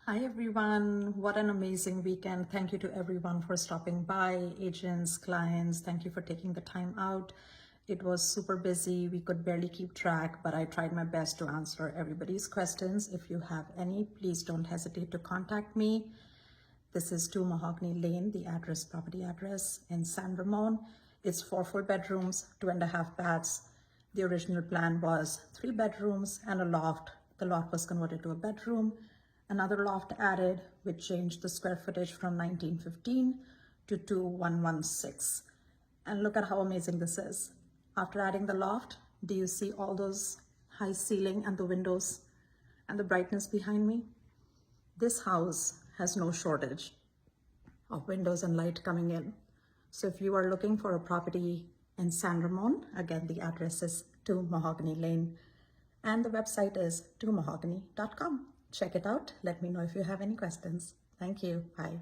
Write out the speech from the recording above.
Hi everyone, what an amazing weekend. Thank you to everyone for stopping by, agents, clients, thank you for taking the time out. It was super busy, we could barely keep track, but I tried my best to answer everybody's questions. If you have any, please don't hesitate to contact me. This is 2 Mahogany Lane, the property address in San Ramon. It's 4 full bedrooms, 2.5 baths. The original plan was 3 bedrooms and a loft. The loft was converted to a bedroom. Another loft added, which changed the square footage from 1915 to 2116. And look at how amazing this is. After adding the loft, do you see all those high ceiling and the windows and the brightness behind me? This house has no shortage of windows and light coming in. So if you are looking for a property in San Ramon, again, the address is 2 Mahogany Lane and the website is 2mahogany.com. Check it out. Let me know if you have any questions. Thank you. Bye.